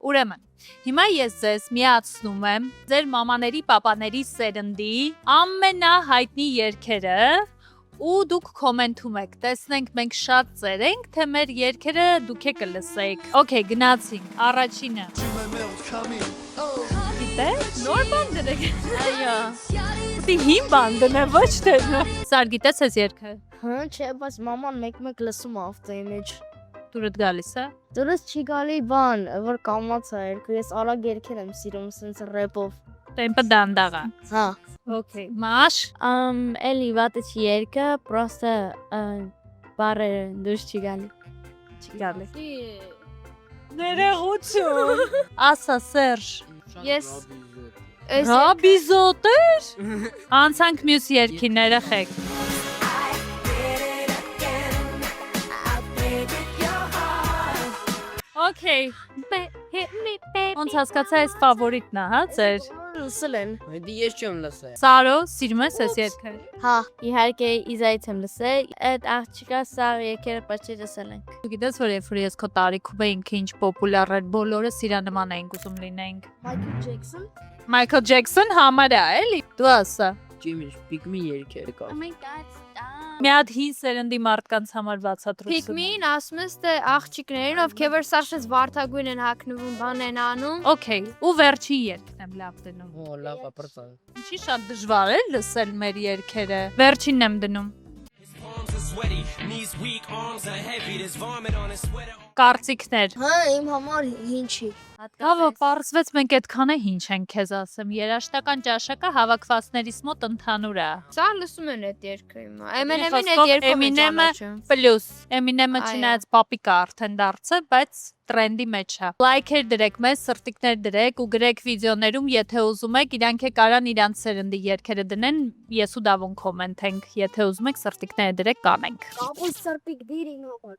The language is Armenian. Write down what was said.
Ուրեմն, հիմա ես ձեզ միացնում եմ ձեր մամաների, պապաների սերնդի ամենահայտնի երգերը ու դուք կոմենտում եք, տեսնենք մենք շատ ծեր ենք, թե մեր երգերը դուք եք լսեք։ Okay, գնացինք, առաջինը։ Գիտեք, նոր բան դրեք։ Այո։ Դի հին բան դնե, ոչ թե։ Սար գիտես ես երգը։ Հա, չէ, բայց մաման մեկ լսում է ավտոյինիչ։ Դուրդ գալիս է։ Դուրս չի գալի բան, որ կամած է երկու, ես արագ երգեր եմ սիրում, սենց ռեպով։ Տեմպը դանդաղ է։ Հա։ Okay, Маш։ Էլի վատը չի երկը, պրոստը բարերը դուրս չի գալի։ Չի գալի։ Ներողություն։ Ասա Սերժ։ Ես Ռաբիզոտ էր։ Անցանք մյուս երգին երեխեք։ Okay. Ոնց հասկացա այս ֆավորիտն է, հա, ձեր։ լսել են։ Դի ես չեմ լսել։ Սարո, սիրում ես այս երգը։ Հա, իհարկե իզայից եմ լսել, այդ աղջիկա սա երկերը պաչի լսել ենք։ Դու գիտես, որ երբ որ ես քո տարիքում էինք ինչ պոպուլյար էր, բոլորը սիրա նման էինք ուզում լինենք։ Michael Jackson։ Michael Jackson համարյա, էլի։ Դու ասա։ Ջիմի Պիկմի երգերը կա։ Oh my god, stop։ Մի հատ հին սերնդի մարդկանց համար բացատրություն։ Պիկմին ասում ես թե աղջիկներին, ովքեր որ սարշես վարդագույն են հագնվում, բան են անում։ Okay, ու վերջի երգն եմ լավ դնում։ Օ, լավ ապրծան։ Ինչի շատ դժվար է լսել մեր երգերը։ Վերջինն եմ դնում։ Կարծիքներ։ Հա, իմ համար հին չի։ Հավա, պարզվեց մենք այդքան է ինչ ենք քեզ ասեմ։ Երաշտական ճաշակը հավաքվածներից մոտ ընդհանուր է։ Սա լսում են այդ երկը հիմա։ Eminem-ին այդ երկում է Eminem-ը ճանաչում։ պլյուս։ Eminem-ը Այո։ չնայած պապիկա արդեն դարձը, բայց տրենդի մեջ է։ Լայքեր դրեք մեզ, սրտիկներ դրեք ու գրեք վիդեոներում, եթե ուզում եք, իրանք է կարան իրանց սերնդի երգերը դնեն, ես ու Դավոն կոմենտենք, եթե ուզում եք սրտիկները դրեք կանենք։ Ապուս սրպիկ դիրին համար։